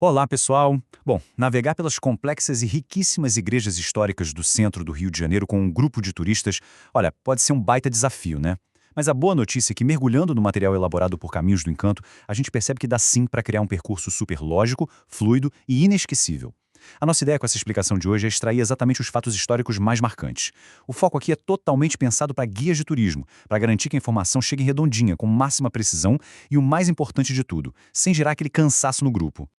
Olá, pessoal! Bom, navegar pelas complexas e riquíssimas igrejas históricas do centro do Rio de Janeiro com um grupo de turistas, olha, pode ser um baita desafio, né? Mas a boa notícia é que, mergulhando no material elaborado por Caminhos do Encanto, a gente percebe que dá sim para criar um percurso super lógico, fluido e inesquecível. A nossa ideia com essa explicação de hoje é extrair exatamente os fatos históricos mais marcantes. O foco aqui é totalmente pensado para guias de turismo, para garantir que a informação chegue redondinha, com máxima precisão e o mais importante de tudo, sem gerar aquele cansaço no grupo.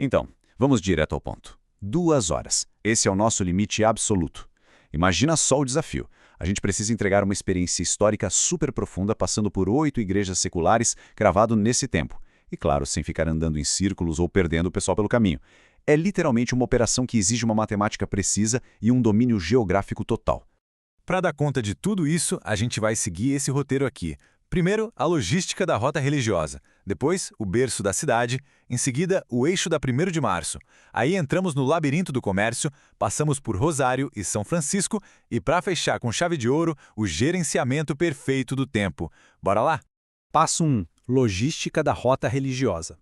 Então, vamos direto ao ponto. 2 horas. Esse é o nosso limite absoluto. Imagina só o desafio. A gente precisa entregar uma experiência histórica super profunda passando por 8 igrejas seculares cravado nesse tempo. E claro, sem ficar andando em círculos ou perdendo o pessoal pelo caminho. É literalmente uma operação que exige uma matemática precisa e um domínio geográfico total. Para dar conta de tudo isso, a gente vai seguir esse roteiro aqui. Primeiro, a logística da rota religiosa. Depois, o berço da cidade. Em seguida, o eixo da 1º de março. Aí entramos no labirinto do comércio, passamos por Rosário e São Francisco e, para fechar com chave de ouro, o gerenciamento perfeito do tempo. Bora lá? Passo 1. Logística da rota religiosa.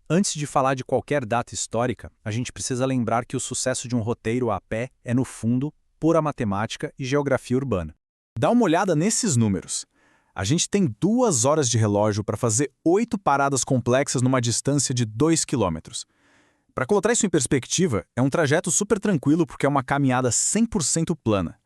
Antes de falar de qualquer data histórica, a gente precisa lembrar que o sucesso de um roteiro a pé é, no fundo, pura matemática e geografia urbana. Dá uma olhada nesses números. A gente tem 2 horas de relógio para fazer 8 paradas complexas numa distância de 2 quilômetros. Para colocar isso em perspectiva, é um trajeto super tranquilo porque é uma caminhada 100% plana.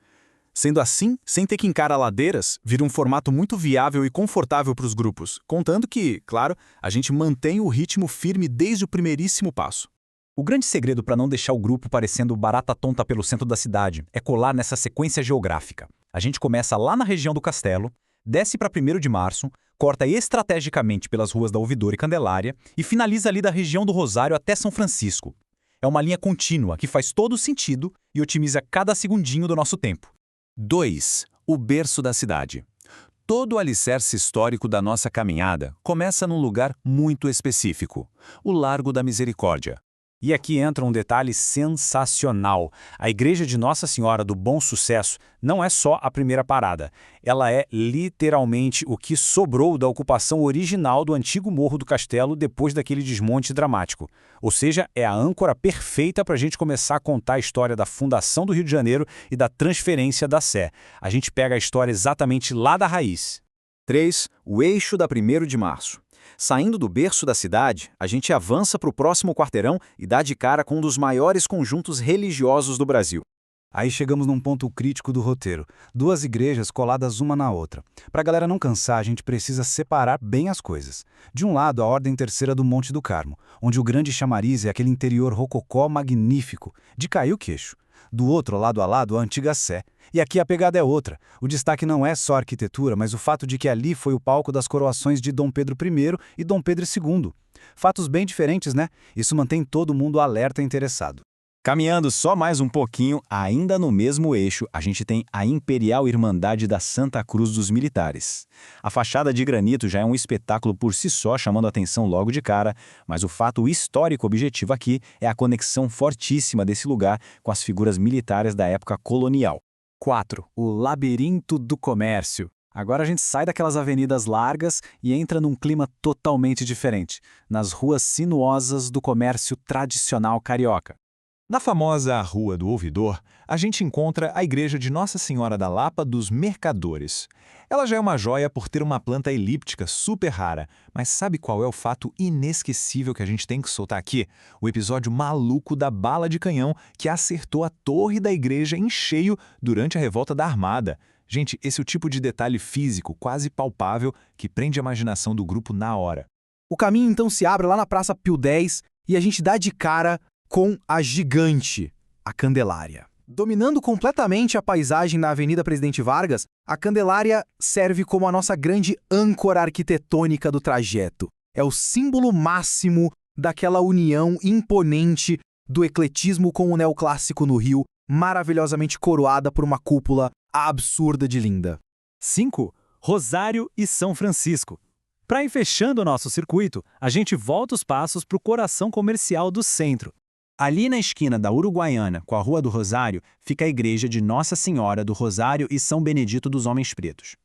Sendo assim, sem ter que encarar ladeiras, vira um formato muito viável e confortável para os grupos, contando que, claro, a gente mantém o ritmo firme desde o primeiríssimo passo. O grande segredo para não deixar o grupo parecendo barata tonta pelo centro da cidade é colar nessa sequência geográfica. A gente começa lá na região do Castelo, desce para 1º de março, corta estrategicamente pelas ruas da Ouvidor e Candelária e finaliza ali da região do Rosário até São Francisco. É uma linha contínua que faz todo sentido e otimiza cada segundinho do nosso tempo. 2. O berço da cidade. Todo o alicerce histórico da nossa caminhada começa num lugar muito específico, o Largo da Misericórdia. E aqui entra um detalhe sensacional. A Igreja de Nossa Senhora do Bom Sucesso não é só a primeira parada. Ela é literalmente o que sobrou da ocupação original do antigo Morro do Castelo depois daquele desmonte dramático. Ou seja, é a âncora perfeita para a gente começar a contar a história da fundação do Rio de Janeiro e da transferência da Sé. A gente pega a história exatamente lá da raiz. 3. O eixo da 1º de março. Saindo do berço da cidade, a gente avança para o próximo quarteirão e dá de cara com um dos maiores conjuntos religiosos do Brasil. Aí chegamos num ponto crítico do roteiro. 2 igrejas coladas uma na outra. Para a galera não cansar, a gente precisa separar bem as coisas. De um lado, a Ordem Terceira do Monte do Carmo, onde o grande chamariz é aquele interior rococó magnífico, de cair o queixo. Do outro, lado a lado, a antiga Sé. E aqui a pegada é outra. O destaque não é só a arquitetura, mas o fato de que ali foi o palco das coroações de Dom Pedro I e Dom Pedro II. Fatos bem diferentes, né? Isso mantém todo mundo alerta e interessado. Caminhando só mais um pouquinho, ainda no mesmo eixo, a gente tem a Imperial Irmandade da Santa Cruz dos Militares. A fachada de granito já é um espetáculo por si só, chamando a atenção logo de cara, mas o fato histórico objetivo aqui é a conexão fortíssima desse lugar com as figuras militares da época colonial. 4. O labirinto do comércio. Agora a gente sai daquelas avenidas largas e entra num clima totalmente diferente, nas ruas sinuosas do comércio tradicional carioca. Na famosa Rua do Ouvidor, a gente encontra a Igreja de Nossa Senhora da Lapa dos Mercadores. Ela já é uma joia por ter uma planta elíptica super rara, mas sabe qual é o fato inesquecível que a gente tem que soltar aqui? O episódio maluco da bala de canhão que acertou a torre da igreja em cheio durante a Revolta da Armada. Gente, esse é o tipo de detalhe físico quase palpável que prende a imaginação do grupo na hora. O caminho então se abre lá na Praça Pio X e a gente dá de cara com a gigante, a Candelária. Dominando completamente a paisagem na Avenida Presidente Vargas, a Candelária serve como a nossa grande âncora arquitetônica do trajeto. É o símbolo máximo daquela união imponente do ecletismo com o neoclássico no Rio, maravilhosamente coroada por uma cúpula absurda de linda. 5. Rosário e São Francisco. Para ir fechando o nosso circuito, a gente volta os passos para o coração comercial do centro. Ali na esquina da Uruguaiana com a Rua do Rosário, fica a igreja de Nossa Senhora do Rosário e São Benedito dos Homens Pretos.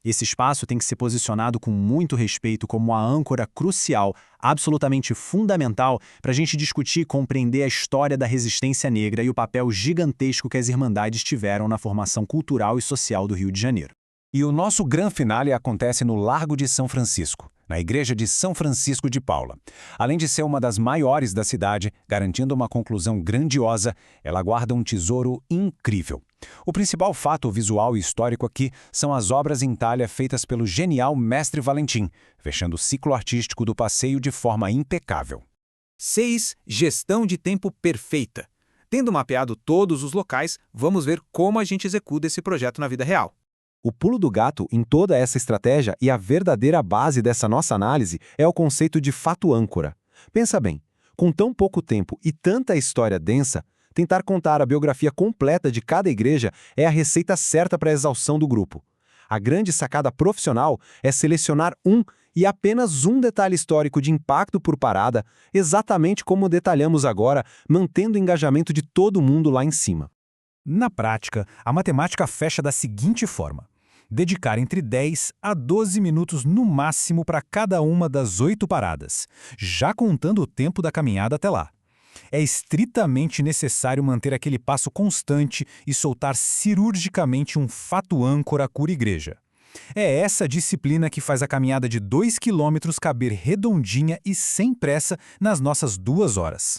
Esse espaço tem que ser posicionado com muito respeito como a âncora crucial, absolutamente fundamental, para a gente discutir e compreender a história da resistência negra e o papel gigantesco que as Irmandades tiveram na formação cultural e social do Rio de Janeiro. E o nosso grande finale acontece no Largo de São Francisco, na Igreja de São Francisco de Paula. Além de ser uma das maiores da cidade, garantindo uma conclusão grandiosa, ela guarda um tesouro incrível. O principal fato visual e histórico aqui são as obras em talha feitas pelo genial Mestre Valentim, fechando o ciclo artístico do passeio de forma impecável. 6. Gestão de tempo perfeita. Tendo mapeado todos os locais, vamos ver como a gente executa esse projeto na vida real. O pulo do gato em toda essa estratégia e a verdadeira base dessa nossa análise é o conceito de fato âncora. Pensa bem, com tão pouco tempo e tanta história densa, tentar contar a biografia completa de cada igreja é a receita certa para a exaustão do grupo. A grande sacada profissional é selecionar um e apenas um detalhe histórico de impacto por parada, exatamente como detalhamos agora, mantendo o engajamento de todo mundo lá em cima. Na prática, a matemática fecha da seguinte forma: dedicar entre 10 a 12 minutos no máximo para cada uma das 8 paradas, já contando o tempo da caminhada até lá. É estritamente necessário manter aquele passo constante e soltar cirurgicamente um fato âncora cura-igreja. É essa disciplina que faz a caminhada de 2 quilômetros caber redondinha e sem pressa nas nossas 2 horas.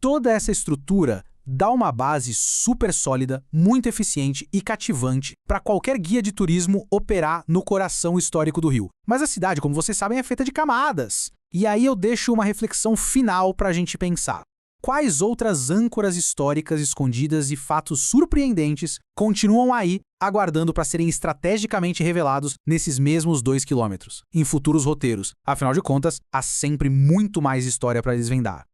Toda essa estrutura dá uma base super sólida, muito eficiente e cativante para qualquer guia de turismo operar no coração histórico do Rio. Mas a cidade, como vocês sabem, é feita de camadas. E aí eu deixo uma reflexão final para a gente pensar. Quais outras âncoras históricas escondidas e fatos surpreendentes continuam aí, aguardando para serem estrategicamente revelados nesses mesmos 2 quilômetros, em futuros roteiros? Afinal de contas, há sempre muito mais história para desvendar.